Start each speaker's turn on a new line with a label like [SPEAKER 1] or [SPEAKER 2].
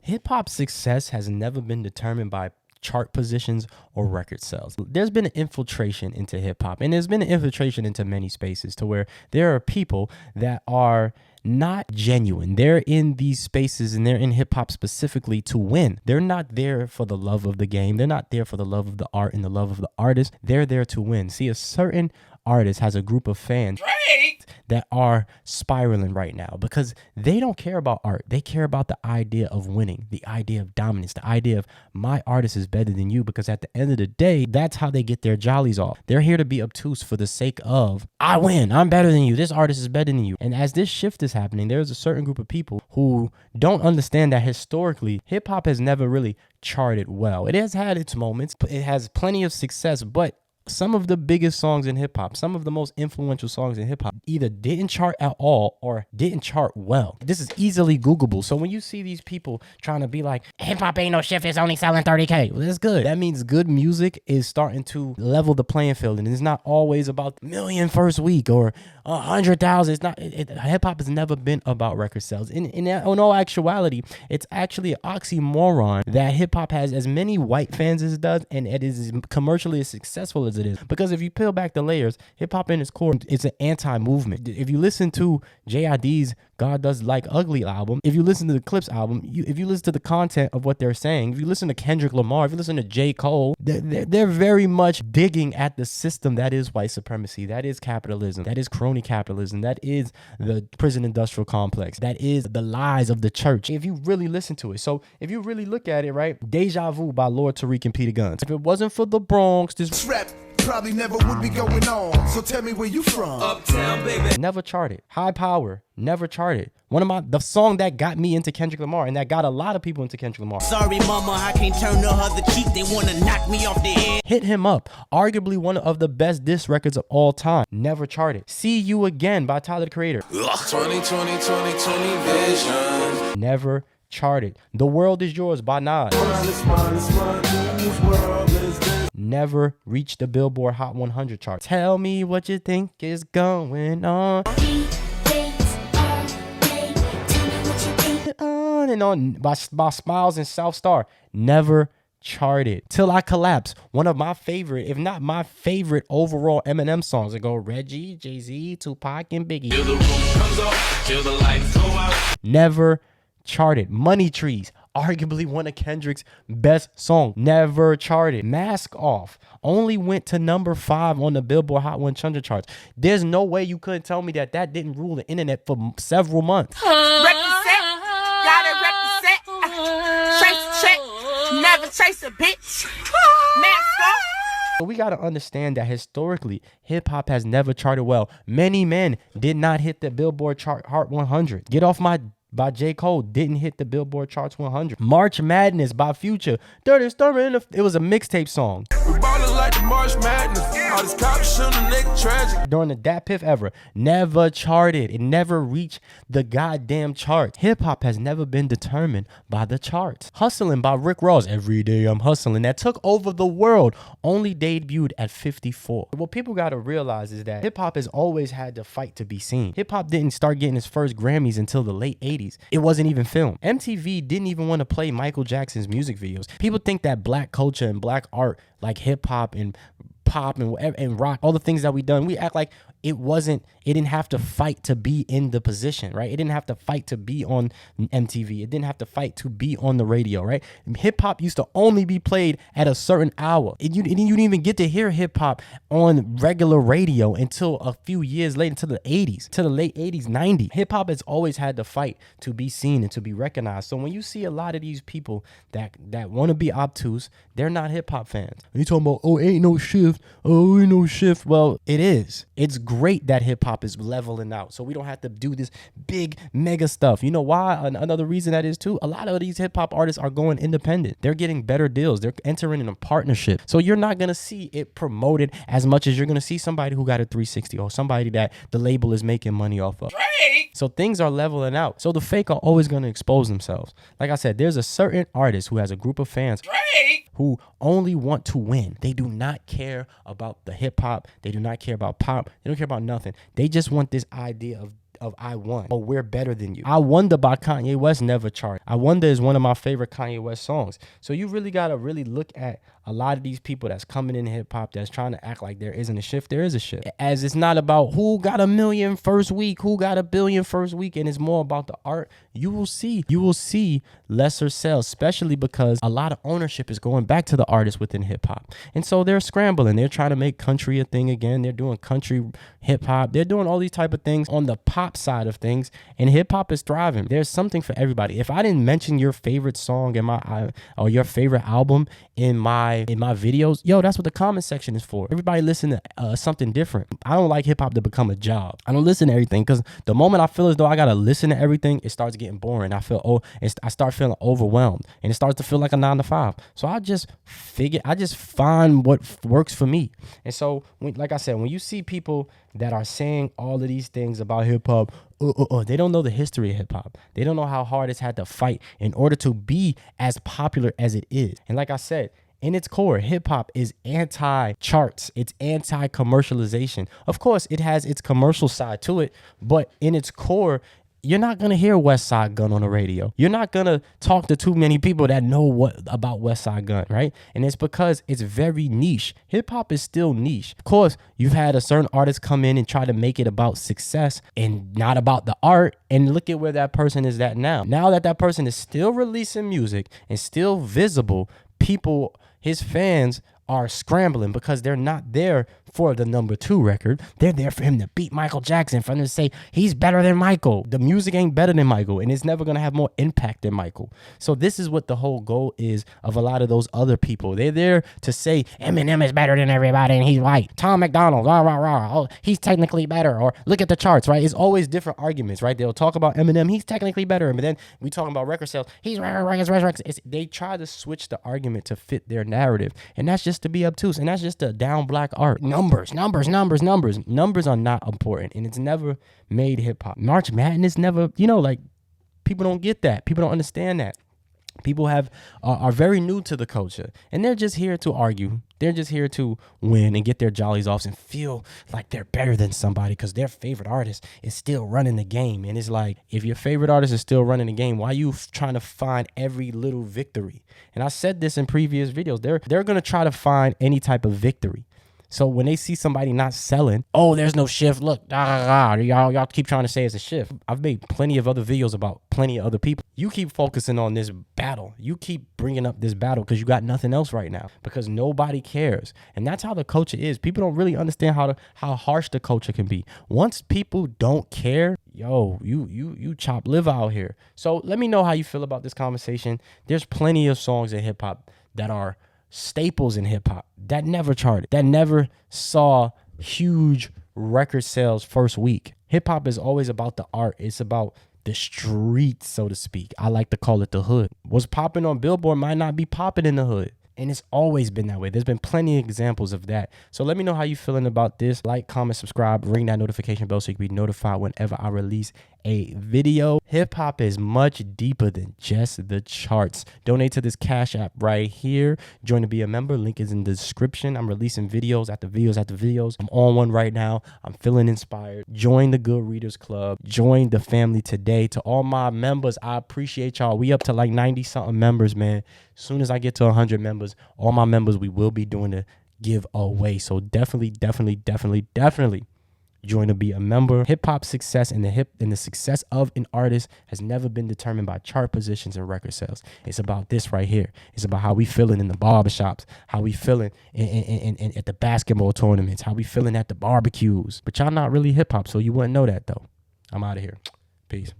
[SPEAKER 1] Hip hop success has never been determined by chart positions or record sales. There's been an infiltration into hip hop, and there's been an infiltration into many spaces to where there are people that are not genuine. They're in these spaces and they're in hip hop specifically to win. They're not there for the love of the game. They're not there for the love of the art and the love of the artist. They're there to win. See, a certain artist has a group of fans that are spiraling right now because they don't care about art. They care about the idea of winning, the idea of dominance, the idea of my artist is better than you, because at the end of the day, that's how they get their jollies off. They're here to be obtuse for the sake of, I win, I'm better than you, this artist is better than you. And as this shift is happening, there's a certain group of people who don't understand that historically, hip hop has never really charted well. It has had its moments, it has plenty of success, but some of the biggest songs in hip hop, some of the most influential songs in hip hop either didn't chart at all or didn't chart well. This is easily Googleable. So when you see these people trying to be like, hip hop ain't no shift, it's only selling 30K. Well, that's good. That means good music is starting to level the playing field. And it's not always about million first week or 100,000. It's not, hip hop has never been about record sales. In all actuality, it's actually an oxymoron that hip hop has as many white fans as it does, and it is commercially as successful as it is. Because if you peel back the layers, hip hop in its core is an anti-movement. If you listen to J.I.D's God Does Like Ugly album, if you listen to the Clips album, if you listen to the content of what they're saying, if you listen to Kendrick Lamar, if you listen to J. Cole, they're very much digging at the system that is white supremacy, that is capitalism, that is crony capitalism, that is the prison industrial complex, that is the lies of the church. If you really listen to it. So if you really look at it, right? Deja Vu by Lord Tariq and Peter Guns. If it wasn't for the Bronx, this
[SPEAKER 2] rap probably never would be going on. So tell me where you from.
[SPEAKER 3] Uptown, baby.
[SPEAKER 1] Never charted. High Power, never charted. The song that got me into Kendrick Lamar and that got a lot of people into Kendrick Lamar.
[SPEAKER 3] Sorry, mama, I can't turn the other cheek. They want to knock me off the head.
[SPEAKER 1] Hit Him Up, arguably one of the best diss records of all time. Never charted. See You Again by Tyler, the Creator.
[SPEAKER 4] 2020 vision.
[SPEAKER 1] Never charted. The World Is Yours by Nas. Never reached the Billboard Hot 100 chart. Tell me what you think is going on. On and on by Smiles and South Star. Never charted. Till I Collapse, one of my favorite, if not my favorite overall Eminem songs. That go Reggie, Jay-Z, Tupac, and Biggie.
[SPEAKER 4] Till the room comes off, till the lights go out.
[SPEAKER 1] Never charted. Money Trees, arguably one of Kendrick's best songs. Never charted. Mask Off only went to number 5 on the Billboard Hot 100 charts. There's no way you couldn't tell me that didn't rule the internet for several months.
[SPEAKER 5] Represent, gotta represent. Chase check, never chase a bitch. Mask off.
[SPEAKER 1] So we got to understand that historically, hip-hop has never charted well. Many Men did not hit the Billboard chart Hot 100. Get Off My by J. Cole didn't hit the Billboard Charts 100. March Madness by Future. It was a mixtape song.
[SPEAKER 4] We ballin' like the March Madness. All this cop shooting nigga tragic.
[SPEAKER 1] During the Dat Piff era, never charted. It never reached the goddamn chart. Hip hop has never been determined by the charts. Hustlin' by Rick Ross. Every day I'm hustling. That took over the world. Only debuted at 54. What people got to realize is that hip hop has always had to fight to be seen. Hip hop didn't start getting its first Grammys until the late 80s. It wasn't even filmed. MTV didn't even want to play Michael Jackson's music videos. People think that black culture and black art, like hip hop and pop and rock, all the things that we done, we act like it didn't have to fight to be in the position, right? It didn't have to fight to be on MTV. It didn't have to fight to be on the radio, right? Hip hop used to only be played at a certain hour. You didn't even get to hear hip hop on regular radio until a few years later, to the 80s, to the late 80s, 90s. Hip hop has always had to fight to be seen and to be recognized. So when you see a lot of these people that want to be obtuse, they're not hip hop fans. You talking about, ain't no shift. Well, it is. It's great that hip hop is leveling out, so we don't have to do this big mega stuff. You know why? Another reason that is too, a lot of these hip hop artists are going independent. They're getting better deals. They're entering in a partnership. So you're not going to see it promoted as much as you're going to see somebody who got a 360 or somebody that the label is making money off of. So things are leveling out. So the fake are always going to expose themselves. Like I said, there's a certain artist who has a group of fans who only want to win. They do not care about the hip hop. They do not care about pop. They don't care about nothing. They just want this idea of I Won or We're Better Than You. I Wonder by Kanye West never charted. I Wonder is one of my favorite Kanye West songs. So you really got to really look at a lot of these people that's coming in hip hop that's trying to act like there isn't a shift. There is a shift. As it's not about who got 1 million first week, who got 1 billion first week, and it's more about the art. You will see lesser sales, especially because a lot of ownership is going back to the artists within hip hop. And so they're scrambling. They're trying to make country a thing again. They're doing country hip hop. They're doing all these type of things on the pop side of things, and hip hop is thriving. There's something for everybody. If I didn't mention your favorite song in my or your favorite album in my videos, yo, that's what the comment section is for. Everybody listen to something different. I don't like hip hop to become a job. I don't listen to everything because the moment I feel as though I gotta listen to everything, it starts getting boring. I start feeling overwhelmed, and it starts to feel like a 9 to 5. So I just find what works for me. And so, like I said, when you see people that are saying all of these things about hip hop, they don't know the history of hip hop. They don't know how hard it's had to fight in order to be as popular as it is. And like I said, in its core, hip hop is anti-charts. It's anti-commercialization. Of course, it has its commercial side to it, but in its core, you're not going to hear West Side Gun on the radio. You're not going to talk to too many people that know about West Side Gun, right? And it's because it's very niche. Hip hop is still niche. Of course, you've had a certain artist come in and try to make it about success and not about the art. And look at where that person is at now. Now that person is still releasing music and still visible, people, his fans, are scrambling because they're not there for the number 2 record. They're there for him to beat Michael Jackson, for him to say he's better than Michael. The music ain't better than Michael, and it's never going to have more impact than Michael. So this is what the whole goal is of a lot of those other people. They're there to say Eminem is better than everybody and he's white. Tom McDonald, rah, rah, rah. Oh, he's technically better. Or look at the charts, right? It's always different arguments, right? They'll talk about Eminem, he's technically better. But then we talking about record sales, he's records. They try to switch the argument to fit their narrative. And that's just to be obtuse. And that's just a down black art. Numbers are not important, and it's never made hip hop. March Madness never, people don't get that. People don't understand that. People are very new to the culture, and they're just here to argue. They're just here to win and get their jollies off and feel like they're better than somebody because their favorite artist is still running the game. And it's like, if your favorite artist is still running the game, why are you trying to find every little victory? And I said this in previous videos. They're going to try to find any type of victory. So when they see somebody not selling, oh, there's no shift. Look, y'all keep trying to say it's a shift. I've made plenty of other videos about plenty of other people. You keep focusing on this battle. You keep bringing up this battle because you got nothing else right now because nobody cares. And that's how the culture is. People don't really understand how harsh the culture can be. Once people don't care, yo, you chop liver out here. So let me know how you feel about this conversation. There's plenty of songs in hip hop that are staples in hip hop that never charted, that never saw huge record sales first week. Hip hop is always about the art. It's about the street, so to speak. I like to call it the hood. What's popping on Billboard might not be popping in the hood. And it's always been that way. There's been plenty of examples of that. So let me know how you feeling about this. Like, comment, subscribe, ring that notification bell so you can be notified whenever I release a video. Hip hop is much deeper than just the charts. Donate to this Cash App right here. Join to be a member. Link is in the description. I'm releasing videos after videos after videos. I'm on one right now. I'm feeling inspired. Join the Good Readers Club. Join the family today. To all my members, I appreciate y'all. We up to like 90 something members, man. As soon as I get to 100 members, all my members, we will be doing a giveaway. So definitely join to be a member. Hip hop success and the success of an artist has never been determined by chart positions and record sales. It's about this right here. It's about how we feeling in the barbershops, how we feeling in at the basketball tournaments, how we feeling at the barbecues. But y'all not really hip hop, so you wouldn't know that though. I'm out of here. Peace.